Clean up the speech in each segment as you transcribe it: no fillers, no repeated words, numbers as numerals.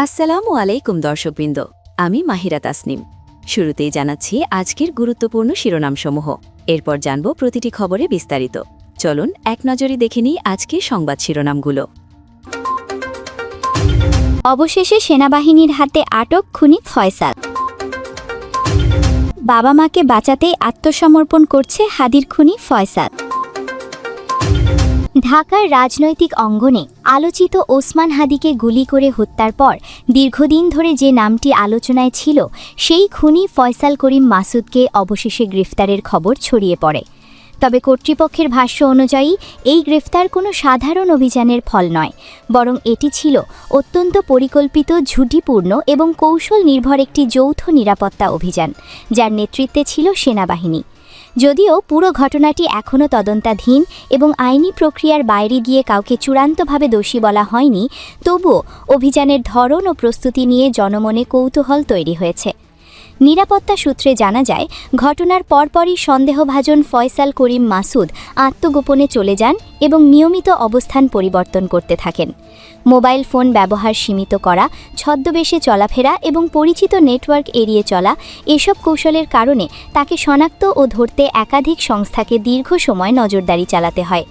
আসসালামু আলাইকুম দর্শকবৃন্দ, আমি মাহিরা তাসনিম। শুরুতেই জানাচ্ছি আজকের গুরুত্বপূর্ণ শিরোনামসমূহ, এরপর জানব প্রতিটি খবরে বিস্তারিত। চলুন এক নজরে দেখে নিই আজকের সংবাদ শিরোনামগুলো। অবশেষে সেনাবাহিনীর হাতে আটক খুনি ফয়সাল। বাবা মাকে বাঁচাতেই আত্মসমর্পণ করছে হাদির খুনি ফয়সাল। ঢাকার রাজনৈতিক অঙ্গনে আলোচিত ওসমান হাদিকে গুলি করে হত্যার পর দীর্ঘদিন ধরে যে নামটি আলোচনায় ছিল, সেই খুনি ফয়সাল করিম মাসুদকে অবশেষে গ্রেফতারের খবর ছড়িয়ে পড়ে। তবে কর্তৃপক্ষের ভাষ্য অনুযায়ী এই গ্রেফতার কোনো সাধারণ অভিযানের ফল নয়, বরং এটি ছিল অত্যন্ত পরিকল্পিত, ঝুঁকিপূর্ণ এবং কৌশল নির্ভর একটি যৌথ নিরাপত্তা অভিযান, যার নেতৃত্বে ছিল সেনাবাহিনী। যদিও পুরো ঘটনাটি এখনও তদন্তাধীন এবং আইনি প্রক্রিয়ার বাইরে গিয়ে কাউকে চূড়ান্তভাবে দোষী বলা হয়নি, তবুও অভিযানের ধরন ও প্রস্তুতি নিয়ে জনমনে কৌতূহল তৈরি হয়েছে। নিরাপত্তা সূত্রে জানা যায়, ঘটনার পরপরই সন্দেহভাজন ফয়সাল করিম মাসুদ আত্মগোপনে চলে যান এবং নিয়মিত অবস্থান পরিবর্তন করতে থাকেন। মোবাইল ফোন ব্যবহার সীমিত করা, ছদ্মবেশে চলাফেরা এবং পরিচিত নেটওয়ার্ক এড়িয়ে চলা, এসব কৌশলের কারণে তাকে শনাক্ত ও ধরতে একাধিক সংস্থাকে দীর্ঘ সময় নজরদারি চালাতে হয়।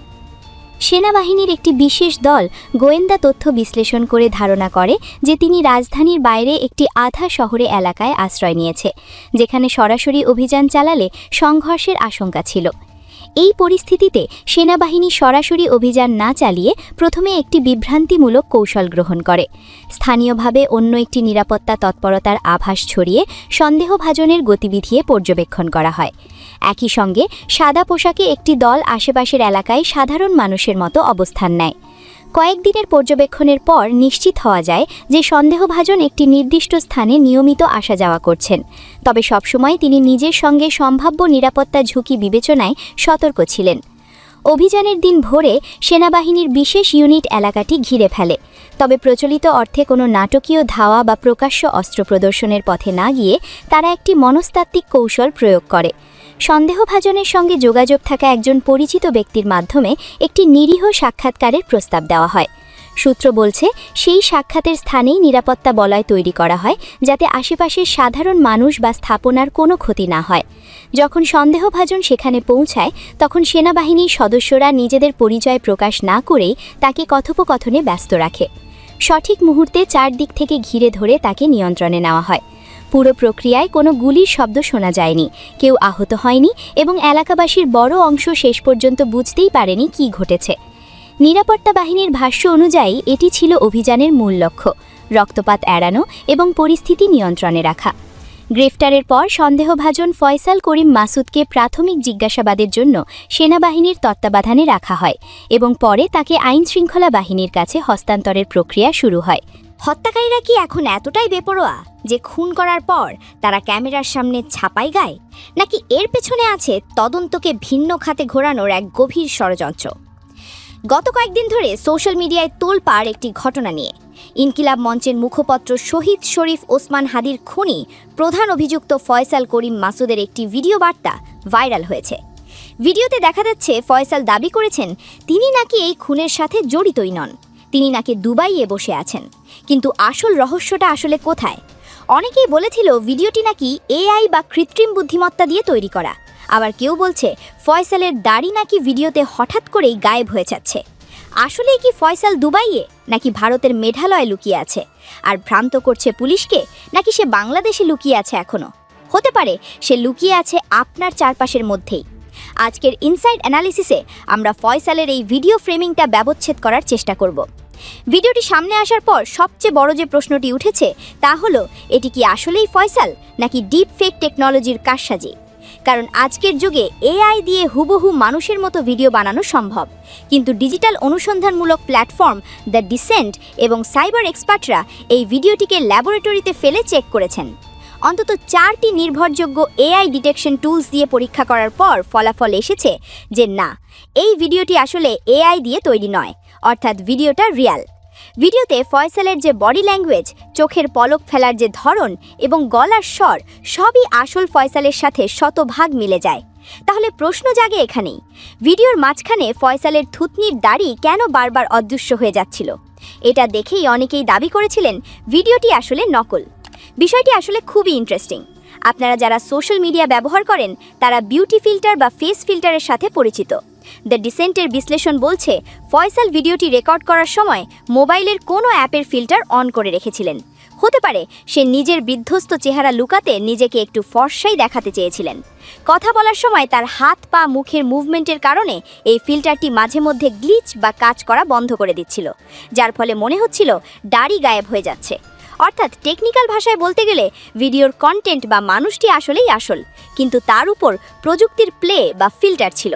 সেনাবাহিনীর একটি বিশেষ দল গোয়েন্দা তথ্য বিশ্লেষণ করে ধারণা করে যে তিনি রাজধানীর বাইরে একটি আধা শহরে এলাকায় আশ্রয় নিয়েছে, যেখানে সরাসরি অভিযান চালালে সংঘর্ষের আশঙ্কা ছিল। এই পরিস্থিতিতে সেনাবাহিনী সরাসরি অভিযান না চালিয়ে প্রথমে একটি বিভ্রান্তিমূলক কৌশল গ্রহণ করে। স্থানীয়ভাবে অন্য একটি নিরাপত্তা তৎপরতার আভাস ছড়িয়ে সন্দেহভাজনের গতিবিধি পর্যবেক্ষণ করা হয়। একই সঙ্গে সাদা পোশাকে একটি দল আশেপাশের এলাকায় সাধারণ মানুষের মতো অবস্থান নেয়। কয়েকদিনের পর্যবেক্ষণের পর নিশ্চিত হওয়া যায় যে সন্দেহভাজন একটি নির্দিষ্ট স্থানে নিয়মিত আসা যাওয়া করছেন, তবে সবসময় তিনি নিজের সঙ্গে সম্ভাব্য নিরাপত্তা ঝুঁকি বিবেচনায় সতর্ক ছিলেন। অভিযানের দিন ভোরে সেনাবাহিনীর বিশেষ ইউনিট এলাকাটি ঘিরে ফেলে, তবে প্রচলিত অর্থে কোনো নাটকীয় ধাওয়া বা প্রকাশ্য অস্ত্র প্রদর্শনের পথে না গিয়ে তারা একটি মনস্তাত্ত্বিক কৌশল প্রয়োগ করে। সন্দেহভাজনের সঙ্গে যোগাযোগ থাকা একজন পরিচিত ব্যক্তির মাধ্যমে একটি নিরীহ সাক্ষাৎকারের প্রস্তাব দেওয়া হয়। সূত্র বলছে, সেই সাক্ষাতের স্থানেই নিরাপত্তা বলয় তৈরি করা হয়, যাতে আশেপাশের সাধারণ মানুষ বা স্থাপনার কোনো ক্ষতি না হয়। যখন সন্দেহভাজন সেখানে পৌঁছায়, তখন সেনাবাহিনীর সদস্যরা নিজেদের পরিচয় প্রকাশ না করেই তাকে কথোপকথনে ব্যস্ত রাখে। সঠিক মুহূর্তে চারদিক থেকে ঘিরে ধরে তাকে নিয়ন্ত্রণে নেওয়া হয়। পুরো প্রক্রিয়ায় কোনো গুলির শব্দ শোনা যায়নি, কেউ আহত হয়নি এবং এলাকাবাসীর বড় অংশ শেষ পর্যন্ত বুঝতেই পারেনি কী ঘটেছে। নিরাপত্তা বাহিনীর ভাষ্য অনুযায়ী এটি ছিল অভিযানের মূল লক্ষ্য, রক্তপাত এড়ানো এবং পরিস্থিতি নিয়ন্ত্রণে রাখা। গ্রেফতারের পর সন্দেহভাজন ফয়সাল করিম মাসুদকে প্রাথমিক জিজ্ঞাসাবাদের জন্য সেনাবাহিনীর তত্ত্বাবধানে রাখা হয় এবং পরে তাকে আইনশৃঙ্খলা বাহিনীর কাছে হস্তান্তরের প্রক্রিয়া শুরু হয়। হত্যাকারীরা কি এখন এতটাই বেপরোয়া যে খুন করার পর তারা ক্যামেরার সামনে ছাপাই গায়, নাকি এর পেছনে আছে তদন্তকে ভিন্ন খাতে ঘোরানোর এক গভীর ষড়যন্ত্র? গত কয়েকদিন ধরে সোশ্যাল মিডিয়ায় তোলপাড় একটি ঘটনা নিয়ে। ইনকিলাব মঞ্চের মুখপত্র শহীদ শরীফ ওসমান হাদির খুনি প্রধান অভিযুক্ত ফয়সাল করিম মাসুদের একটি ভিডিও বার্তা ভাইরাল হয়েছে। ভিডিওতে দেখা যাচ্ছে ফয়সাল দাবি করেছেন তিনি নাকি এই খুনের সাথে জড়িতই নন, তিনি নাকি দুবাইয়ে বসে আছেন। কিন্তু আসল রহস্যটা আসলে কোথায়? অনেকেই বলেছিল ভিডিওটি নাকি এআই বা কৃত্রিম বুদ্ধিমত্তা দিয়ে তৈরি করা। আবার কেউ বলছে ফয়সালের দাড়ি নাকি ভিডিওতে হঠাৎ করেই গায়েব হয়ে যাচ্ছে। আসলেই কি ফয়সাল দুবাইয়ে, নাকি ভারতের মেঘালয়ে লুকিয়ে আছে? আর ভ্রান্ত করছে পুলিশকে, নাকি সে বাংলাদেশে লুকিয়ে আছে এখনও? হতে পারে সে লুকিয়ে আছে আপনার চারপাশের মধ্যেই। আজকের ইনসাইড অ্যানালিসিসে আমরা ফয়সালের এই ভিডিও ফ্রেমিংটা ব্যবচ্ছেদ করার চেষ্টা করব। ভিডিওটি সামনে আসার পর সবচেয়ে বড় যে প্রশ্নটি উঠেছে তা হলো, এটি কি আসলেই ফয়সাল, নাকি ডিপ ফেক টেকনোলজির কারসাজি? কারণ আজকের যুগে এআই দিয়ে হুবহু মানুষের মতো ভিডিও বানানো সম্ভব, কিন্তু ডিজিটাল অনুসন্ধানমূলক প্ল্যাটফর্ম দ্য ডিসেন্ট এবং সাইবার এক্সপার্টরা এই ভিডিওটিকে ল্যাবরেটরিতে ফেলে চেক করেছেন। অন্তত 4টি নির্ভরযোগ্য এআই ডিটেকশন টুলস দিয়ে পরীক্ষা করার পর ফলাফল এসেছে যে না, এই ভিডিওটি আসলে এআই দিয়ে তৈরি নয়, অর্থাৎ ভিডিওটা রিয়াল। ভিডিওতে ফয়সালের যে বডি ল্যাঙ্গুয়েজ, চোখের পলক ফেলার যে ধরন এবং গলার স্বর সবই আসল ফয়সালের সাথে শতভাগ মিলে যায়। তাহলে প্রশ্ন জাগে এখানেই, ভিডিওর মাঝখানে ফয়সালের থুতনির দাড়ি কেন বারবার অদৃশ্য হয়ে যাচ্ছিল? এটা দেখেই অনেকেই দাবি করেছিলেন ভিডিওটি আসলে নকল। বিষয়টি আসলে খুবই ইন্টারেস্টিং। আপনারা যারা সোশ্যাল মিডিয়া ব্যবহার করেন তারা বিউটি ফিল্টার বা ফেস ফিল্টারের সাথে পরিচিত। দ্য ডিসেন্টের বিশ্লেষণ বলছে ফয়সাল ভিডিওটি রেকর্ড করার সময় মোবাইলের কোনো অ্যাপের ফিল্টার অন করে রেখেছিলেন। হতে পারে সে নিজের বিধ্বস্ত চেহারা লুকাতে নিজেকে একটু ফর্সাই দেখাতে চেয়েছিলেন। কথা বলার সময় তার হাত পা মুখের মুভমেন্টের কারণে এই ফিল্টারটি মাঝে মধ্যে গ্লিচ বা কাজ করা বন্ধ করে দিচ্ছিল, যার ফলে মনে হচ্ছিল দাড়ি গায়েব হয়ে যাচ্ছে। অর্থাৎ টেকনিক্যাল ভাষায় বলতে গেলে ভিডিওর কন্টেন্ট বা মানুষটি আসলেই আসল, কিন্তু তার উপর প্রযুক্তির প্লে বা ফিল্টার ছিল।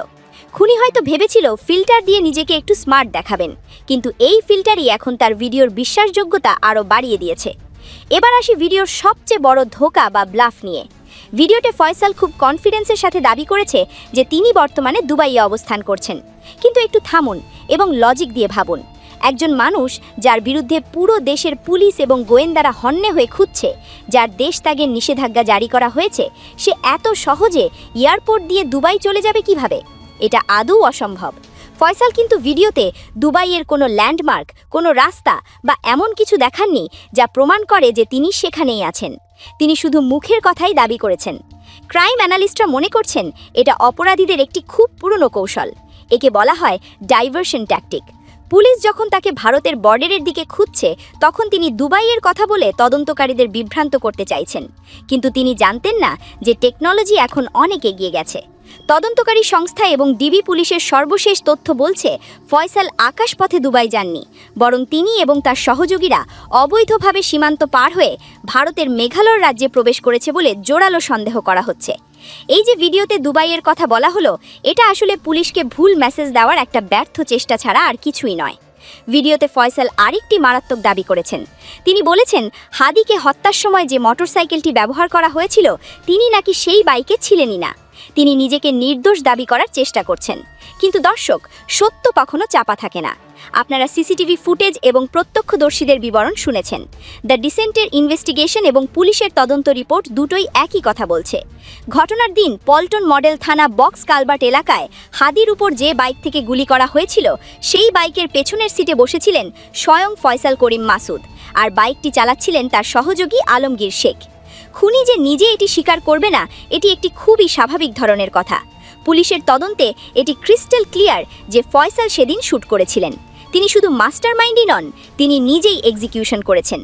খুনি হয়তো ভেবেছিল ফিল্টার দিয়ে নিজেকে একটু স্মার্ট দেখাবেন, কিন্তু এই ফিল্টারই এখন তার ভিডিওর বিশ্বাসযোগ্যতা আরও বাড়িয়ে দিয়েছে। এবার আসি ভিডিওর সবচেয়ে বড় ধোঁকা বা ব্লাফ নিয়ে। ভিডিওতে ফয়সাল খুব কনফিডেন্সের সাথে দাবি করেছে যে তিনি বর্তমানে দুবাইয়ে অবস্থান করছেন। কিন্তু একটু থামুন এবং লজিক দিয়ে ভাবুন। একজন মানুষ যার বিরুদ্ধে পুরো দেশের পুলিশ এবং গোয়েন্দারা হন্যে হয়ে খুঁজছে, যার দেশ ত্যাগের নিষেধাজ্ঞা জারি করা হয়েছে, সে এত সহজে এয়ারপোর্ট দিয়ে দুবাই চলে যাবে কিভাবে? এটা আদৌ অসম্ভব। ফয়সাল কিন্তু ভিডিওতে দুবাইয়ের কোনো ল্যান্ডমার্ক, কোনো রাস্তা বা এমন কিছু দেখাননি যা প্রমাণ করে যে তিনি সেখানেই আছেন। তিনি শুধু মুখের কথাই দাবি করেছেন। ক্রাইম অ্যানালিস্টরা মনে করছেন এটা অপরাধীদের একটি খুব পুরনো কৌশল। একে বলা হয় ডাইভারশন ট্যাকটিক। পুলিশ যখন তাকে ভারতের বর্ডারের দিকে খুঁজছে, তখন তিনি দুবাইয়ের কথা বলে তদন্তকারীদের বিভ্রান্ত করতে চাইছেন। কিন্তু তিনি জানতেন না যে টেকনোলজি এখন অনেক এগিয়ে গেছে। তদন্তকারী সংস্থা এবং ডিবি পুলিশের সর্বশেষ তথ্য বলছে ফয়সাল আকাশপথে দুবাই যাননি, বরং তিনি এবং তার সহযোগীরা অবৈধভাবে সীমান্ত পার হয়ে ভারতের মেঘালয় রাজ্যে প্রবেশ করেছে বলে জোরালো সন্দেহ করা হচ্ছে। এই যে ভিডিওতে দুবাইয়ের কথা বলা হলো, এটা আসলে পুলিশকে ভুল মেসেজ দেওয়ার একটা ব্যর্থ চেষ্টা ছাড়া আর কিছুই নয়। ভিডিওতে ফয়সাল আরেকটি মারাত্মক দাবি করেছেন। তিনি বলেছেন হাদিকে হত্যার সময় যে মোটরসাইকেলটি ব্যবহার করা হয়েছিল, তিনি নাকি সেই বাইকে ছিলেনই না। তিনি নিজেকে নির্দোষ দাবি করার চেষ্টা করছেন। কিন্তু দর্শক, সত্য কখনো চাপা থাকে না। আপনারা সিসিটিভি ফুটেজ এবং প্রত্যক্ষদর্শীদের বিবরণ শুনেছেন। দ্য ডিসেন্টের ইনভেস্টিগেশন এবং পুলিশের তদন্ত রিপোর্ট দুটোই একই কথা বলছে। ঘটনার দিন পল্টন মডেল থানা বক্স কালবার্ট এলাকায় হাদির উপর যে বাইক থেকে গুলি করা হয়েছিল, সেই বাইকের পেছনের সিটে বসেছিলেন স্বয়ং ফয়সাল করিম মাসুদ, আর বাইকটি চালাচ্ছিলেন তার সহযোগী আলমগীর শেখ। খুনি যে নিজে এটি স্বীকার করবে না, এটি একটি খুবই স্বাভাবিক ধরনের কথা। পুলিশের তদন্তে এটি ক্রিস্টাল ক্লিয়ার যে ফয়সাল সেদিন শ্যুট করেছিলেন। তিনি শুধু মাস্টারমাইন্ডই নন, তিনি নিজেই এক্সিকিউশন করেছেন।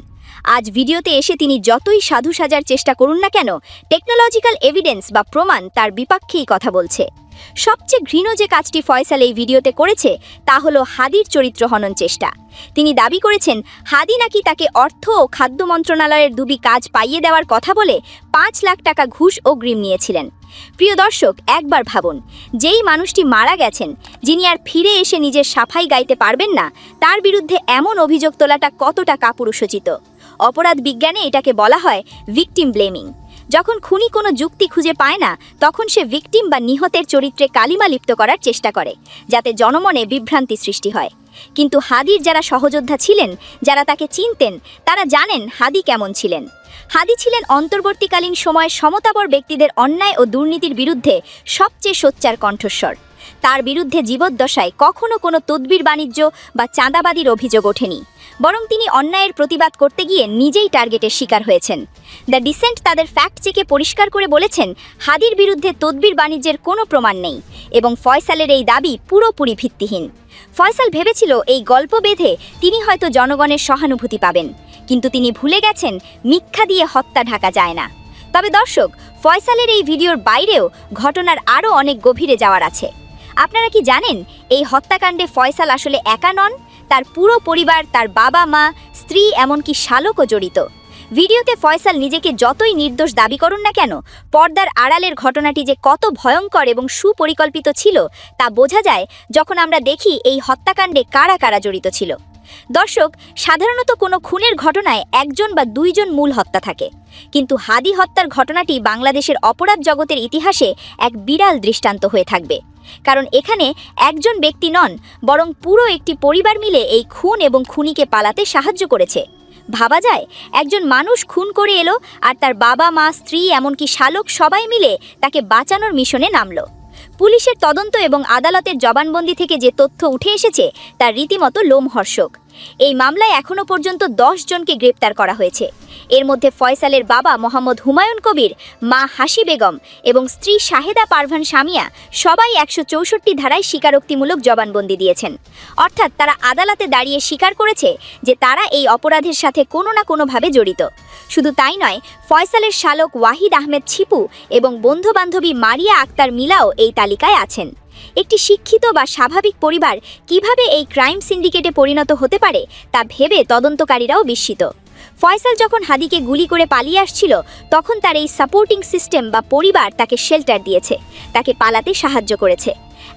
আজ ভিডিওতে এসে তিনি যতই সাধু সাজার চেষ্টা করুন না কেন, টেকনোলজিক্যাল এভিডেন্স বা প্রমাণ তার বিপক্ষেই কথা বলছে। সবচেয়ে ঘৃণ্য যে কাজটি ফয়সাল এই ভিডিওতে করেছে তা হলো হাদির চরিত্র হনন চেষ্টা। তিনি দাবি করেছেন হাদি নাকি তাকে অর্থ ও খাদ্য মন্ত্রণালয়ের দুটি কাজ পাইয়ে দেওয়ার কথা বলে 5 লাখ টাকা ঘুষ ও গ্রিম নিয়েছিলেন। প্রিয় দর্শক, একবার ভাবুন, যেই মানুষটি মারা গেছেন, যিনি আর ফিরে এসে নিজের সাফাই গাইতে পারবেন না, তার বিরুদ্ধে এমন অভিযোগ তোলাটা কতটা কাপুরুষোচিত। অপরাধ বিজ্ঞানে এটাকে বলা হয় ভিকটিম ব্লেমিং। যখন খুনি কোনো যুক্তি খুঁজে পায় না, তখন সে ভিকটিম বা নিহতের চরিত্রে কালিমা লিপ্ত করার চেষ্টা করে, যাতে জনমনে বিভ্রান্তি সৃষ্টি হয়। কিন্তু হাদির যারা সহযোদ্ধা ছিলেন, যারা তাকে চিনতেন, তারা জানেন হাদি কেমন ছিলেন। হাদি ছিলেন অন্তর্বর্তীকালীন সময়ে সমতাবর ব্যক্তিদের অন্যায় ও দুর্নীতির বিরুদ্ধে সবচেয়ে সোচ্চার কণ্ঠস্বর। তার বিরুদ্ধে জীবদ্দশায় কখনো কোনো তদবির বাণিজ্য বা চাঁদাবাদির অভিযোগ ওঠেনি, বরং তিনি অন্যায়ের প্রতিবাদ করতে গিয়ে নিজেই টার্গেটের শিকার হয়েছেন। দ্য ডিসেন্ট তাদের ফ্যাক্ট চেকে পরিষ্কার করে বলেছেন হাদির বিরুদ্ধে তদবির বাণিজ্যের কোনো প্রমাণ নেই এবং ফয়সালের এই দাবি পুরোপুরি ভিত্তিহীন। ফয়সাল ভেবেছিল এই গল্প বেঁধে তিনি হয়তো জনগণের সহানুভূতি পাবেন, কিন্তু তিনি ভুলে গেছেন মিথ্যা দিয়ে হত্যা ঢাকা যায় না। তবে দর্শক, ফয়সালের এই ভিডিওর বাইরেও ঘটনার আরও অনেক গভীরে যাওয়ার আছে। আপনারা কি জানেন এই হত্যাকাণ্ডে ফয়সাল আসলে একা নন? তার পুরো পরিবার, তার বাবা মা, স্ত্রী, এমনকি শালকও জড়িত। ভিডিওতে ফয়সাল নিজেকে যতই নির্দোষ দাবি করুন না কেন, পর্দার আড়ালের ঘটনাটি যে কত ভয়ঙ্কর এবং সুপরিকল্পিত ছিল তা বোঝা যায় যখন আমরা দেখি এই হত্যাকাণ্ডে কারা কারা জড়িত ছিল। দর্শক, সাধারণত কোনো খুনের ঘটনায় একজন বা দুইজন মূল হত্যা থাকে, কিন্তু হাদি হত্যার ঘটনাটি বাংলাদেশের অপরাধ জগতের ইতিহাসে এক বিরাল দৃষ্টান্ত হয়ে থাকবে। কারণ এখানে একজন ব্যক্তি নন, বরং পুরো একটি পরিবার মিলে এই খুন এবং খুনিকে পালাতে সাহায্য করেছে। ভাবা যায়, একজন মানুষ খুন করে এলো আর তার বাবা, মা, স্ত্রী, এমনকি শালক সবাই মিলে তাকে বাঁচানোর মিশনে নামলো। পুলিশের তদন্ত এবং আদালতের জবানবন্দি থেকে যে তথ্য উঠে এসেছে তা রীতিমতো লোমহর্ষক। এই মামলায় এখনও পর্যন্ত 10 জনকে গ্রেপ্তার করা হয়েছে। এর মধ্যে ফয়সালের বাবা মোহাম্মদ হুমায়ুন কবির, মা হাসি বেগম এবং স্ত্রী শাহেদা পারভান সামিয়া সবাই 164 ধারায় স্বীকারোক্তিমূলক জবানবন্দি দিয়েছেন। অর্থাৎ তারা আদালতে দাঁড়িয়ে স্বীকার করেছে যে তারা এই অপরাধের সাথে কোনো না কোনোভাবে জড়িত। শুধু তাই নয়, ফয়সালের শালক ওয়াহিদ আহমেদ ছিপু এবং বন্ধুবান্ধবী মারিয়া আক্তার মিলাও এই তালিকায় আছেন। একটি শিক্ষিত বা স্বাভাবিক পরিবার কিভাবে এই ক্রাইম সিন্ডিকেটে পরিণত হতে পারে তা ভেবে তদন্তকারীরাও বিস্মিত। ফয়সাল যখন হাদিকে গুলি করে পালিয়ে আসছিল, তখন তার এই সাপোর্টিং সিস্টেম বা পরিবার তাকে শেল্টার দিয়েছে, তাকে পালাতে সাহায্য করেছে।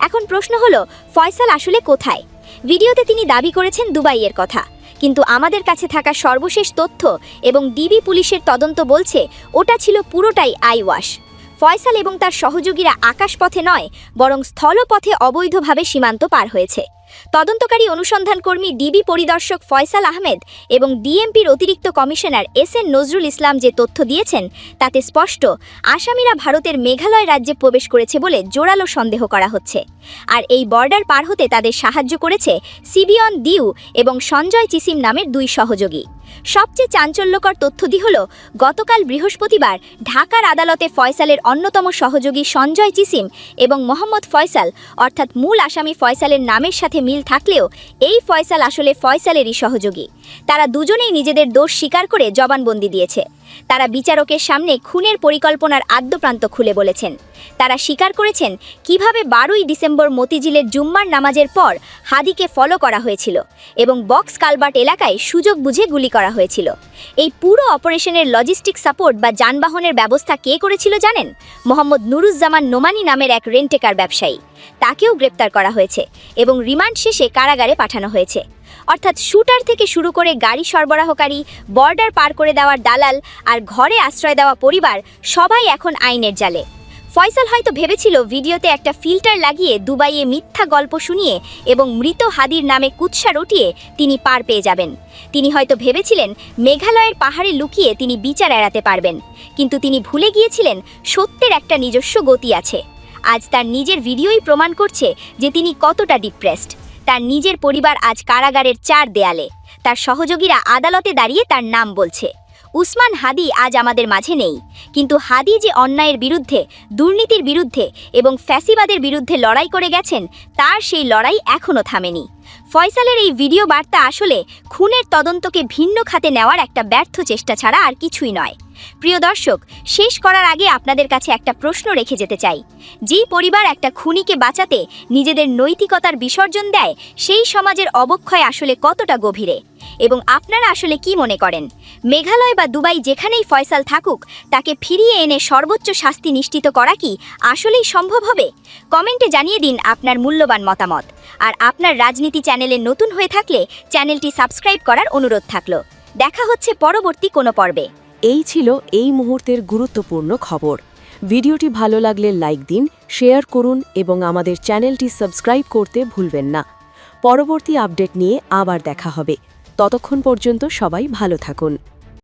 এখন প্রশ্ন হলো, ফয়সাল আসলে কোথায়? ভিডিওতে তিনি দাবি করেছেন দুবাইয়ের কথা, কিন্তু আমাদের কাছে থাকা সর্বশেষ তথ্য এবং ডিবি পুলিশের তদন্ত বলছে ওটা ছিল পুরোটাই আইওয়াশ। ফয়সাল এবং তার সহযোগীরা আকাশপথে নয়, বরং স্থলপথে অবৈধভাবে সীমান্ত পার হয়েছে। তদন্তকারী অনুসন্ধানকর্মী ডিবি পরিদর্শক ফয়সাল আহমেদ এবং ডিএমপির অতিরিক্ত কমিশনার এসএন নজরুল ইসলাম যে তথ্য দিয়েছেন তাতে স্পষ্ট, আসামিরা ভারতের মেঘালয় রাজ্যে প্রবেশ করেছে বলে জোরালো সন্দেহ করা হচ্ছে। আর এই বর্ডার পার হতে তাদের সাহায্য করেছে সিবিয়ন দিউ এবং সঞ্জয় চিসিম নামের 2 সহযোগী। সবচেয়ে চাঞ্চল্যকর তথ্যটি হল, গতকাল বৃহস্পতিবার ঢাকার আদালতে ফয়সালের অন্যতম সহযোগী সঞ্জয় চিসিম এবং মোহাম্মদ ফয়সাল অর্থাৎ মূল আসামি ফয়সালের নামের সাথে মিল থাকলেও এই ফয়সাল আসলে ফয়সালেরই সহযোগী। তারা দুজনেই নিজেদের দোষ স্বীকার করে জবানবন্দি দিয়েছে। তারা বিচারকের সামনে খুনের পরিকল্পনার আদ্যপ্রান্ত খুলে বলেছেন। তারা স্বীকার করেছেন কিভাবে 12ই ডিসেম্বর মতিঝিলের জুম্মার নামাজের পর হাদিকে ফলো করা হয়েছিল এবং বক্স কালবার্ট এলাকায় সুযোগ বুঝে গুলি করা হয়েছিল। এই পুরো অপারেশনের লজিস্টিক সাপোর্ট বা যানবাহনের ব্যবস্থা কে করেছিল জানেন? মোহাম্মদ নুরুজ্জামান নোমানি নামের এক রেন্টেকার ব্যবসায়ী। তাকেও গ্রেপ্তার করা হয়েছে এবং রিমান্ড শেষে কারাগারে পাঠানো হয়েছে। অর্থাৎ শুটার থেকে শুরু করে গাড়ি সরবরাহকারী, বর্ডার পার করে দেওয়ার দালাল আর ঘরে আশ্রয় দেওয়া পরিবার সবাই এখন আইনের জালে। ফয়সাল হয়তো ভেবেছিল ভিডিওতে একটা ফিল্টার লাগিয়ে দুবাইয়ে মিথ্যা গল্প শুনিয়ে এবং মৃত হাদির নামে কুৎসা রটিয়ে তিনি পার পেয়ে যাবেন। তিনি হয়তো ভেবেছিলেন মেঘালয়ের পাহাড়ে লুকিয়ে তিনি বিচার এড়াতে পারবেন, কিন্তু তিনি ভুলে গিয়েছিলেন সত্যের একটা নিজস্ব গতি আছে। আজ তার নিজের ভিডিওই প্রমাণ করছে যে তিনি কতটা ডিপ্রেসড। তার নিজের পরিবার আজ কারাগারের 4 দেয়ালে, তার সহযোগীরা আদালতে দাঁড়িয়ে তার নাম বলছে। উসমান হাদি আজ আমাদের মাঝে নেই, কিন্তু হাদি যে অন্যায়ের বিরুদ্ধে, দুর্নীতির বিরুদ্ধে এবং ফ্যাসিবাদের বিরুদ্ধে লড়াই করে গেছেন, তার সেই লড়াই এখনও থামেনি। ফয়সালের এই ভিডিও বার্তা আসলে খুনের তদন্তকে ভিন্ন খাতে নেওয়ার একটা ব্যর্থ চেষ্টা ছাড়া আর কিছুই নয়। প্রিয় দর্শক, শেষ করার আগে আপনাদের কাছে একটা প্রশ্ন রেখে যেতে চাই। যেই পরিবার একটা খুনিকে বাঁচাতে নিজেদের নৈতিকতার বিসর্জন দেয়, সেই সমাজের অবক্ষয় আসলে কতটা গভীরে? এবং আপনারা আসলে কি মনে করেন, মেঘালয় বা দুবাই যেখানেই ফয়সাল থাকুক, তাকে ফিরিয়ে এনে সর্বোচ্চ শাস্তি নিশ্চিত করা কি আসলেই সম্ভব হবে? কমেন্টে জানিয়ে দিন আপনার মূল্যবান মতামত। আর আপনার রাজনীতি চ্যানেলে নতুন হয়ে থাকলে চ্যানেলটি সাবস্ক্রাইব করার অনুরোধ থাকলো। দেখা হচ্ছে পরবর্তী কোনো পর্বে। এই ছিল এই মুহূর্তের গুরুত্বপূর্ণ খবর। ভিডিওটি ভালো লাগলে লাইক দিন, শেয়ার করুন এবং আমাদের চ্যানেলটি সাবস্ক্রাইব করতে ভুলবেন না। পরবর্তী আপডেট নিয়ে আবার দেখা হবে। ততক্ষণ পর্যন্ত সবাই ভালো থাকুন।